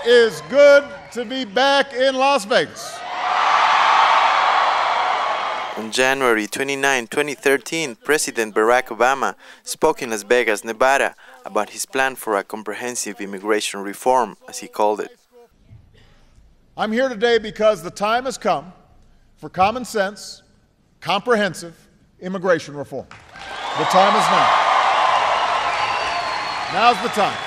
is good to be back in Las Vegas. On January 29, 2013, President Barack Obama spoke in Las Vegas, Nevada, about his plan for a comprehensive immigration reform, as he called it. I'm here today because the time has come for common sense, comprehensive immigration reform. The time is now. Now's the time.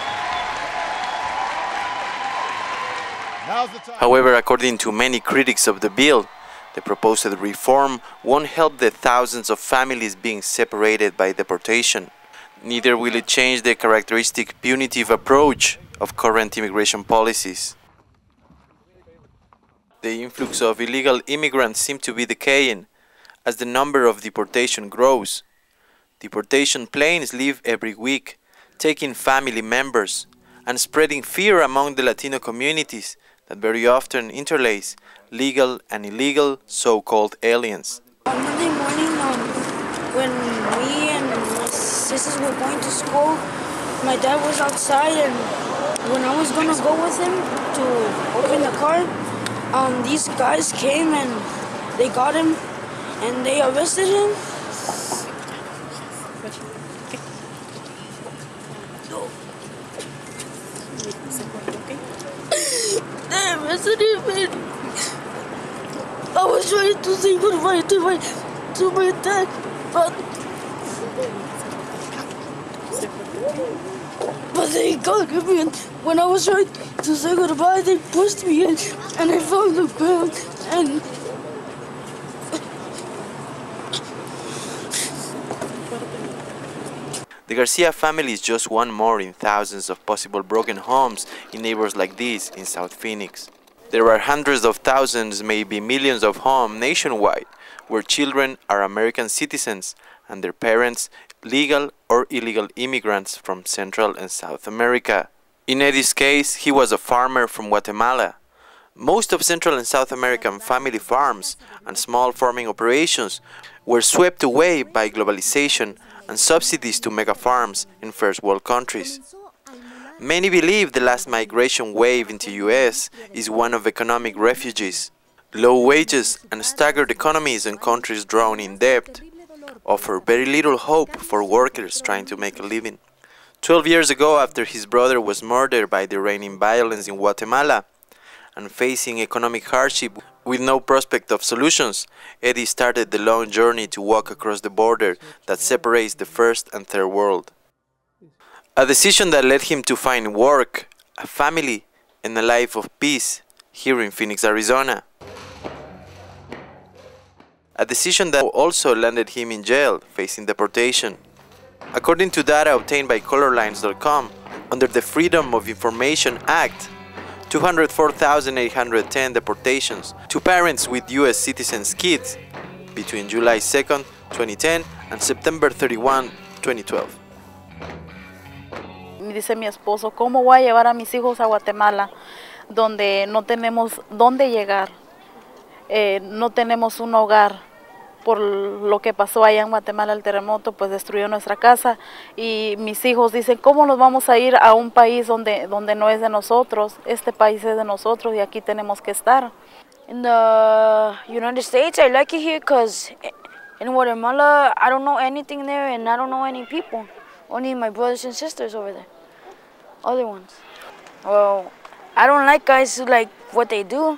Now's the time. However, according to many critics of the bill, the proposed reform won't help the thousands of families being separated by deportation. Neither will it change the characteristic punitive approach of current immigration policies. The influx of illegal immigrants seems to be decaying as the number of deportation grows. Deportation planes leave every week, taking family members and spreading fear among the Latino communities that very often interlace legal and illegal so-called aliens. On Monday morning, when me and my sisters were going to school, my dad was outside, and when I was going to go with him to open the car, these guys came and they got him and they arrested him. They arrested him and I was trying to say goodbye to my dad, but they got him, and when I was trying to say goodbye, they pushed me in, and I fell on the ground, and The Garcia family is just one more in thousands of possible broken homes in neighbors like this in South Phoenix. There are hundreds of thousands, maybe millions of homes nationwide where children are American citizens and their parents legal or illegal immigrants from Central and South America. In Eddie's case, he was a farmer from Guatemala. Most of Central and South American family farms and small farming operations were swept away by globalization and subsidies to mega farms in first world countries. Many believe the last migration wave into U.S. is one of economic refugees. Low wages and staggered economies in countries drowned in debt offer very little hope for workers trying to make a living. 12 years ago, after his brother was murdered by the reigning violence in Guatemala and facing economic hardship with no prospect of solutions, Eddie started the long journey to walk across the border that separates the first and third world. A decision that led him to find work, a family, and a life of peace here in Phoenix, Arizona. A decision that also landed him in jail, facing deportation. According to data obtained by colorlines.com, under the Freedom of Information Act, 204,810 deportations to parents with U.S. citizens' kids between July 2nd, 2010 and September 31, 2012. Me dice mi esposo, ¿cómo voy a llevar a mis hijos a Guatemala, donde no tenemos dónde llegar? No tenemos un hogar. Por lo que pasó allá en Guatemala, el terremoto, pues destruyó nuestra casa. Y mis hijos dicen, ¿cómo nos vamos a ir a un país donde no es de nosotros? Este país es de nosotros y aquí tenemos que estar. In the United States, I like it here because in Guatemala, I don't know anything there and I don't know any people. Only my brothers and sisters over there, other ones. Well, I don't like guys who like what they do,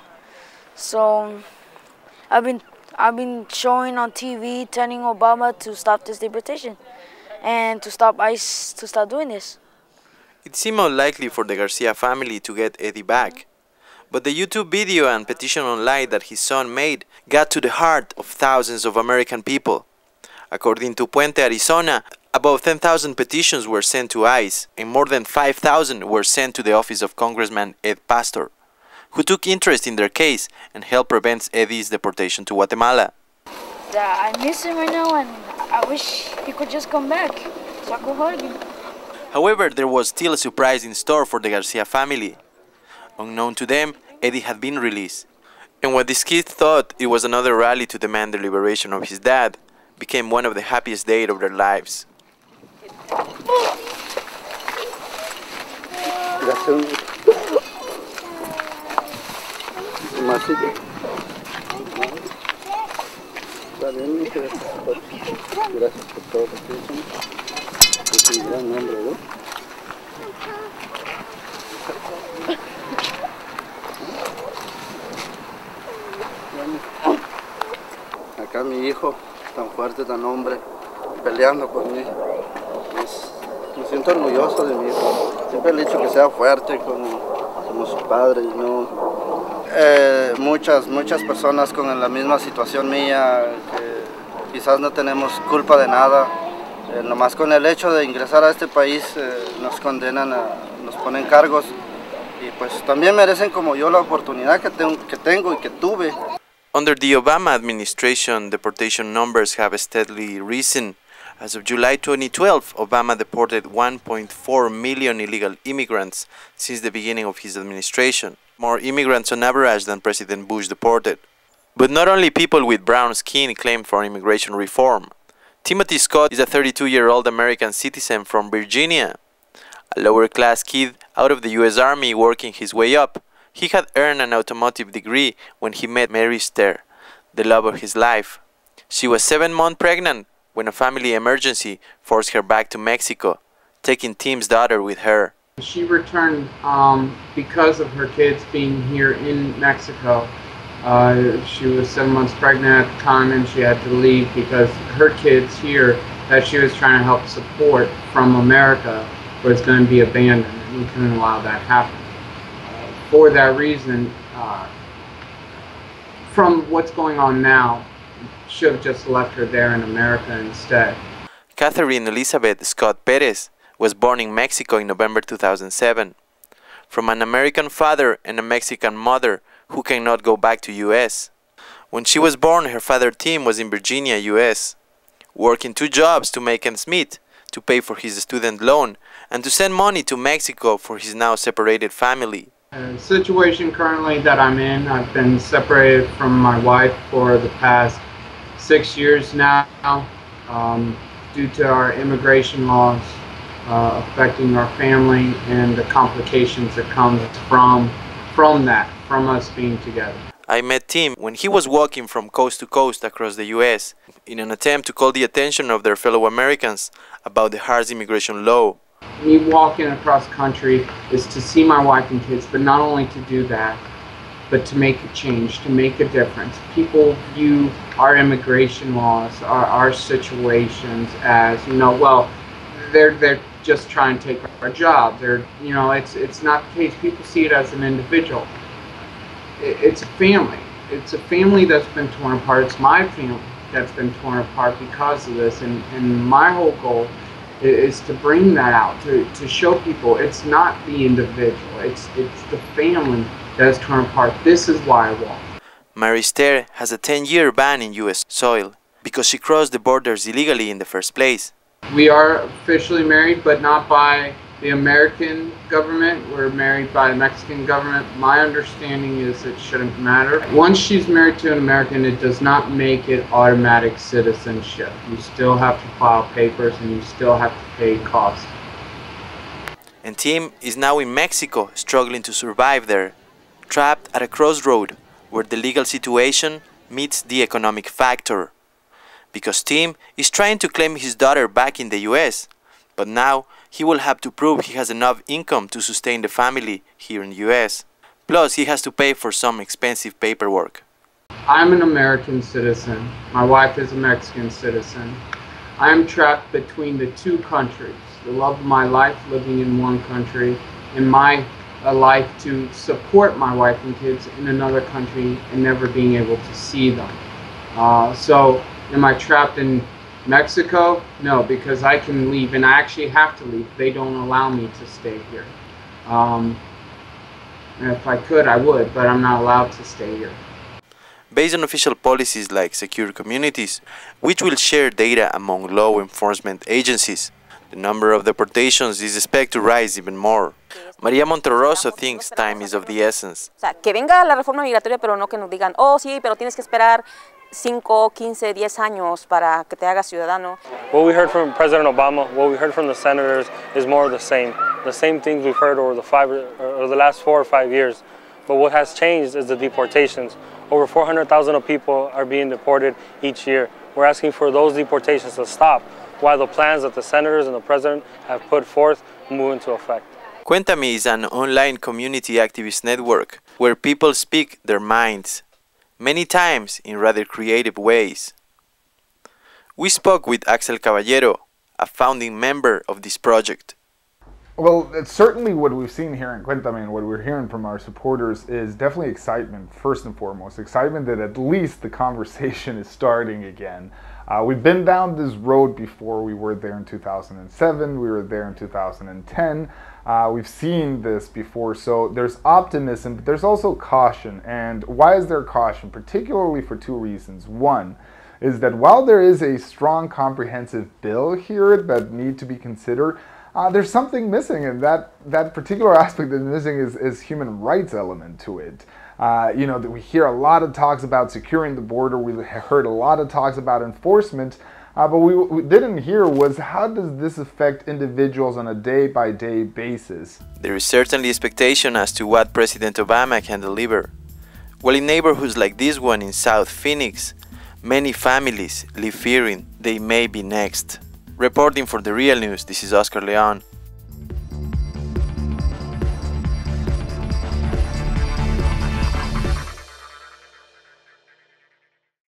so I've been showing on TV telling Obama to stop this deportation and to stop ICE to stop doing this. It seemed unlikely for the Garcia family to get Eddie back, but the YouTube video and petition online that his son made got to the heart of thousands of American people. According to Puente, Arizona, above 10,000 petitions were sent to ICE and more than 5,000 were sent to the office of Congressman Ed Pastor, who took interest in their case and helped prevent Eddie's deportation to Guatemala. I miss him right now and I wish he could just come back so I could hug him. However, there was still a surprise in store for the Garcia family. Unknown to them, Eddie had been released. And what these kids thought it was another rally to demand the liberation of his dad became one of the happiest days of their lives. Masito. Está bien, gracias por todo lo que hicieron. Es un gran hombre, ¿no? Acá mi hijo, tan fuerte, tan hombre, peleando por mí. Me siento orgulloso de mi hijo. Siempre le he dicho que sea fuerte como su padre. Y no, muchas personas con la misma situación mía, que quizás no tenemos culpa de nada. Nomás con el hecho de ingresar a este país nos condenan, nos ponen cargos. Y pues también merecen como yo la oportunidad que tengo y que tuve. Under the Obama administration, deportation numbers have steadily risen. As of July 2012, Obama deported 1.4 million illegal immigrants since the beginning of his administration, more immigrants on average than President Bush deported. But not only people with brown skin claim for immigration reform. Timothy Scott is a 32-year-old American citizen from Virginia, a lower-class kid out of the U.S. Army working his way up. He had earned an automotive degree when he met Mary Stair, the love of his life. She was 7 months pregnant when a family emergency forced her back to Mexico, taking Tim's daughter with her. She returned because of her kids being here in Mexico. She was 7 months pregnant at the time, and she had to leave because her kids here that she was trying to help support from America was going to be abandoned, and we couldn't allow that to happen. For that reason, from what's going on now, should have just left her there in America instead. Catherine Elizabeth Scott Perez was born in Mexico in November 2007, from an American father and a Mexican mother who cannot go back to US. When she was born, her father Tim was in Virginia, US, working 2 jobs to make ends meet, to pay for his student loan, and to send money to Mexico for his now separated family. The situation currently that I'm in, I've been separated from my wife for the past 6 years now, due to our immigration laws affecting our family and the complications that come from that, from us being together. I met Tim when he was walking from coast to coast across the US in an attempt to call the attention of their fellow Americans about the harsh immigration law. Me walking across country is to see my wife and kids, but not only to do that, but to make a change, to make a difference. People view our immigration laws, our situations as, well, they're just trying to take our job. It's not the case. People see it as an individual. It's a family. It's a family that's been torn apart. It's my family that's been torn apart because of this. And my whole goal is to bring that out, to show people it's not the individual. It's the family that is torn apart. This is why I walk. Mary Stair has a 10-year ban in US soil because she crossed the borders illegally in the first place. We are officially married, but not by the American government. We're married by the Mexican government. My understanding is it shouldn't matter. Once she's married to an American, it does not make it automatic citizenship. You still have to file papers and you still have to pay costs. And Tim is now in Mexico, struggling to survive there, trapped at a crossroad where the legal situation meets the economic factor. Because Tim is trying to claim his daughter back in the US, but now he will have to prove he has enough income to sustain the family here in the US. Plus, he has to pay for some expensive paperwork. I'm an American citizen. My wife is a Mexican citizen. I am trapped between the 2 countries. The love of my life living in one country, and my life to support my wife and kids in another country and never being able to see them. So am I trapped in Mexico? No, because I can leave, and I actually have to leave. They don't allow me to stay here. And if I could, I would, but I'm not allowed to stay here. Based on official policies like secure communities, which will share data among law enforcement agencies, the number of deportations is expected to rise even more. María Monterroso thinks time is of the essence. O sea, que venga la reforma migratoria, pero no que nos digan, oh sí, pero tienes que esperar 5, 15, 10 años para que te hagas ciudadano. What we heard from President Obama, what we heard from the senators is more of the same things we've heard over the last 4 or 5 years. But what has changed is the deportations. Over 400,000 people are being deported each year. We're asking for those deportations to stop while the plans that the senators and the president have put forth move into effect. Cuéntame is an online community activist network where people speak their minds, many times in rather creative ways. We spoke with Axel Caballero, a founding member of this project. Well, it's certainly what we've seen here in Cuéntame and what we're hearing from our supporters is definitely excitement, first and foremost. Excitement that at least the conversation is starting again. We've been down this road before. We were there in 2007, we were there in 2010. We've seen this before, so there's optimism, but there's also caution. And why is there caution? Particularly for two reasons. One is that while there is a strong comprehensive bill here that need to be considered, there's something missing, and that particular aspect that's missing is human rights element to it. You know, that we hear a lot of talks about securing the border, we heard a lot of talks about enforcement, but what we didn't hear was how does this affect individuals on a day-by-day basis? There is certainly expectation as to what President Obama can deliver. While in neighborhoods like this one in South Phoenix, many families live fearing they may be next. Reporting for The Real News, this is Oscar Leon.